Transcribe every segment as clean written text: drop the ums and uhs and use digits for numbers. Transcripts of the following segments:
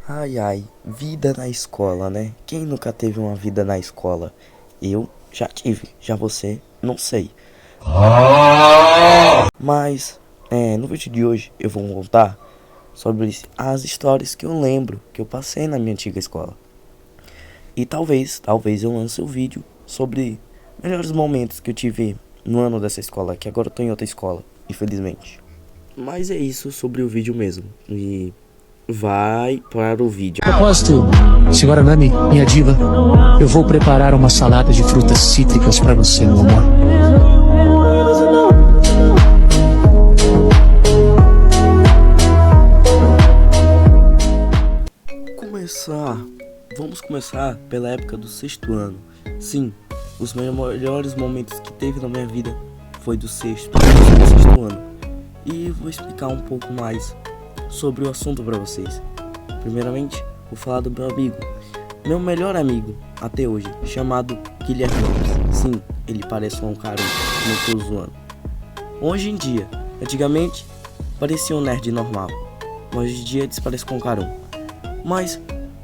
Ai ai, vida na escola, né? Quem nunca teve uma vida na escola? Eu já tive, já você, não sei. Mas, no vídeo de hoje eu vou contar sobre as histórias que eu lembro que eu passei na minha antiga escola. E talvez eu lance um vídeo sobre melhores momentos que eu tive no ano dessa escola, que agora eu tô em outra escola, infelizmente. Mas é isso sobre o vídeo mesmo. E vai para o vídeo. Propósito, senhora Nami, minha diva, eu vou preparar uma salada de frutas cítricas para você, meu amor. Vamos começar pela época do sexto ano. Sim, os melhores momentos que teve na minha vida foi do sexto ano. E vou explicar um pouco mais sobre o assunto para vocês. Primeiramente, vou falar do meu melhor amigo até hoje, chamado Guilherme Lopes. Sim, ele parece um cara, não tô zoando. Hoje em dia, antigamente parecia um nerd normal, mas hoje em dia ele se parece com um carão. Mas,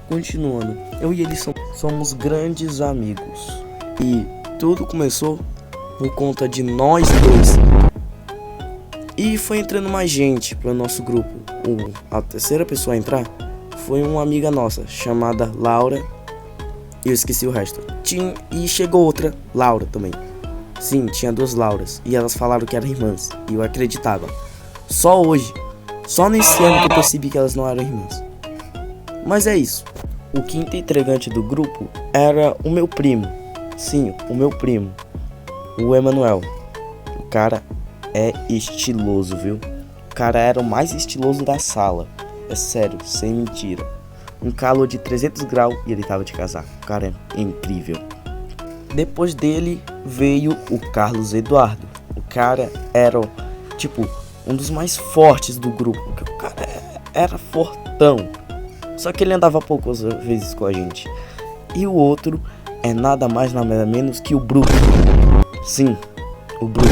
continuando, eu e ele somos grandes amigos. E tudo começou por conta de nós dois. E foi entrando mais gente para o nosso grupo. A terceira pessoa a entrar foi uma amiga nossa, chamada Laura. Eu esqueci o resto. E chegou outra, Laura também. Sim, tinha duas Lauras. E elas falaram que eram irmãs. E eu acreditava. Só hoje, só nesse ano que eu percebi que elas não eram irmãs. Mas é isso. O quinto integrante do grupo era o meu primo. Sim, o meu primo. O Emanuel. O cara é estiloso, viu? O cara era o mais estiloso da sala. É sério, sem mentira. Um calor de 300 graus e ele tava de casaco. O cara é incrível. Depois dele veio o Carlos Eduardo. O cara era, tipo, um dos mais fortes do grupo. O cara era fortão. Só que ele andava poucas vezes com a gente. E o outro é nada mais nada menos que o Bruno. Sim, o Bruno.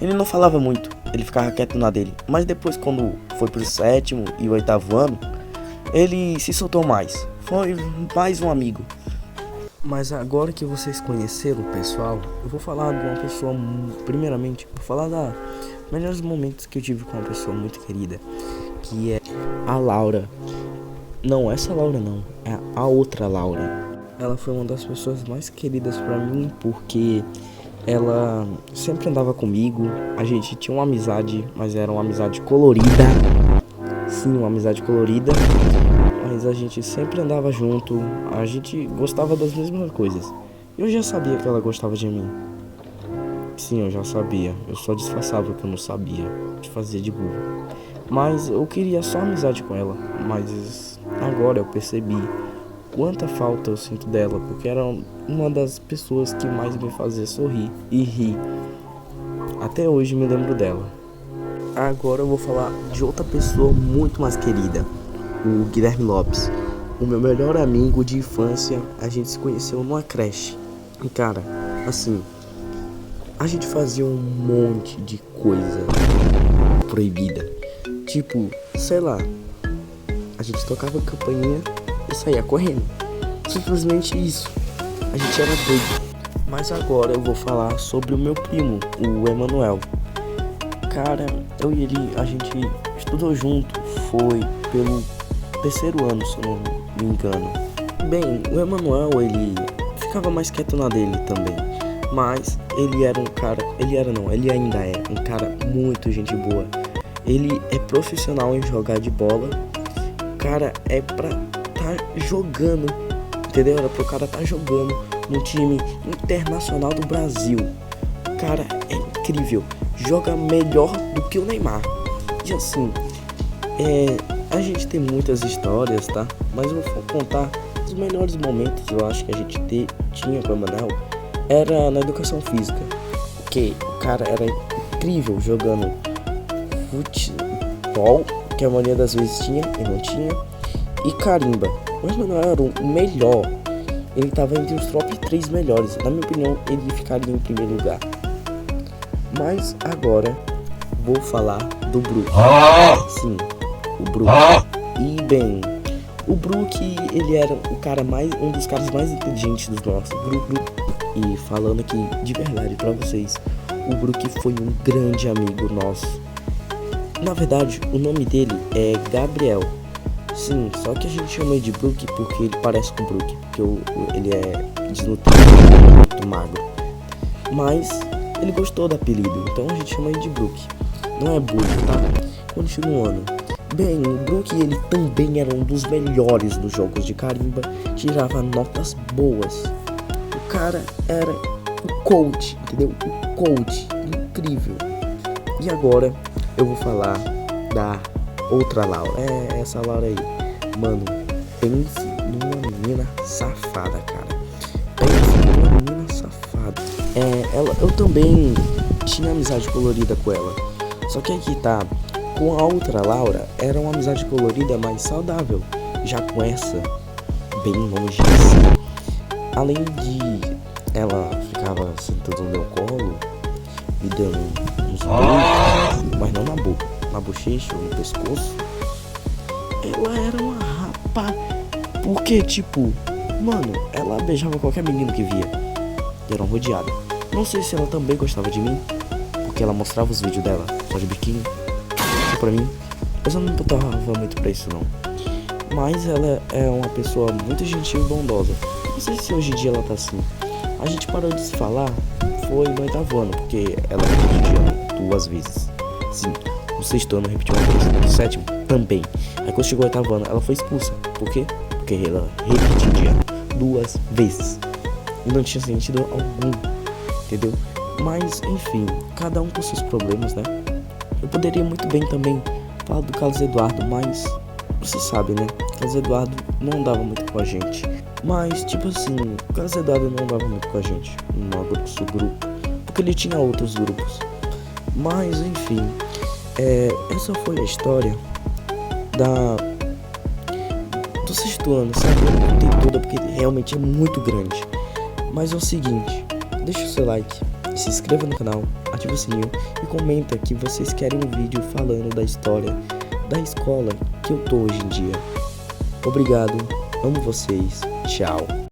Ele não falava muito, ele ficava quieto na dele. Mas depois, quando foi pro sétimo e o oitavo ano, ele se soltou mais. Foi mais um amigo. Mas agora que vocês conheceram o pessoal, eu vou falar de uma pessoa, primeiramente, vou falar dos melhores momentos que eu tive com uma pessoa muito querida, que é a Laura. Não, essa Laura não, é a outra Laura. Ela foi uma das pessoas mais queridas pra mim, porque ela sempre andava comigo. A gente tinha uma amizade, mas era uma amizade colorida. Sim, uma amizade colorida. Mas a gente sempre andava junto. A gente gostava das mesmas coisas. Eu já sabia que ela gostava de mim. Sim, eu já sabia. Eu só disfarçava que eu não sabia. De fazer de burro. Mas eu queria só amizade com ela. Mas agora eu percebi quanta falta eu sinto dela, porque era uma das pessoas que mais me fazia sorrir e rir. Até hoje me lembro dela. Agora eu vou falar de outra pessoa muito mais querida, o Guilherme Lopes. O meu melhor amigo de infância. A gente se conheceu numa creche. E cara, assim, a gente fazia um monte de coisa proibida. Tipo, sei lá, a gente tocava campainha e saía correndo. Simplesmente isso. A gente era doido. Mas agora eu vou falar sobre o meu primo, o Emanuel. Cara, eu e ele, a gente estudou junto. Foi pelo terceiro ano, se eu não me engano. Bem, o Emanuel, ele ficava mais quieto na dele também. Mas ele era um cara, ele ainda é um cara muito gente boa. Ele é profissional em jogar de bola. O cara é pra jogando, entendeu? Era pro cara tá jogando no time internacional do Brasil. O cara é incrível, joga melhor do que o Neymar. E assim, a gente tem muitas histórias, tá? Mas eu vou contar os melhores momentos. Eu acho que a gente tinha com o Emanuel era na educação física, que o cara era incrível jogando futebol, que a maioria das vezes tinha e não tinha, e carimba. O Emanuel era o melhor. Ele estava entre os top 3 melhores. Na minha opinião, ele ficaria em primeiro lugar. Mas agora vou falar do Bruno. Sim, o Bruno. E bem, O Brook, ele era um dos caras mais inteligentes do nosso grupo. E falando aqui de verdade pra vocês, o Brook foi um grande amigo nosso. Na verdade, o nome dele é Gabriel. Sim, só que a gente chama ele de Brook porque ele parece com o Brook, porque ele é desnutrido, muito magro. Mas ele gostou do apelido, então a gente chama ele de Brook. Não é Brook, tá? Continuando. Bem, o Brook, ele também era um dos melhores nos jogos de carimba, tirava notas boas. O cara era o coach, entendeu? O coach, incrível. E agora eu vou falar da outra Laura. Essa Laura aí. Mano, pense numa menina safada, cara. Pense numa menina safada. Eu também tinha amizade colorida com ela. Só que aqui tá. Com a outra Laura, era uma amizade colorida mais saudável. Já com essa, bem longe assim. Além de ela ficava sentando no meu colo, me dando uns beijos, mas não na boca, na bochecha ou no pescoço. Ela era uma rapa. Porque, tipo, mano, ela beijava qualquer menino que via. E era uma rodeada. Não sei se ela também gostava de mim, porque ela mostrava os vídeos dela só de biquíni. Pra mim, mas eu não botava muito pra isso não. Mas ela é uma pessoa muito gentil e bondosa. Não sei se hoje em dia ela tá assim. A gente parou de se falar, foi no 8º ano, porque ela repetiu 2 vezes. Sim, no 6º ano repetiu uma vez, no 7º também. Aí quando chegou no 8º ano, ela foi expulsa. Por quê? Porque ela repetia 2 vezes. E não tinha sentido algum, entendeu? Mas, enfim, cada um com seus problemas, né? Eu poderia muito bem também falar do Carlos Eduardo, mas você sabe, né? Carlos Eduardo não andava muito com a gente. Mas, tipo assim, o Carlos Eduardo não andava muito com a gente no nosso grupo, porque ele tinha outros grupos. Mas, enfim, essa foi a história do 6º ano, sabe? Eu não contei toda porque realmente é muito grande. Mas é o seguinte, deixa o seu like, se inscreva no canal, ative o sininho e comenta que vocês querem um vídeo falando da história da escola que eu tô hoje em dia. Obrigado, amo vocês, tchau.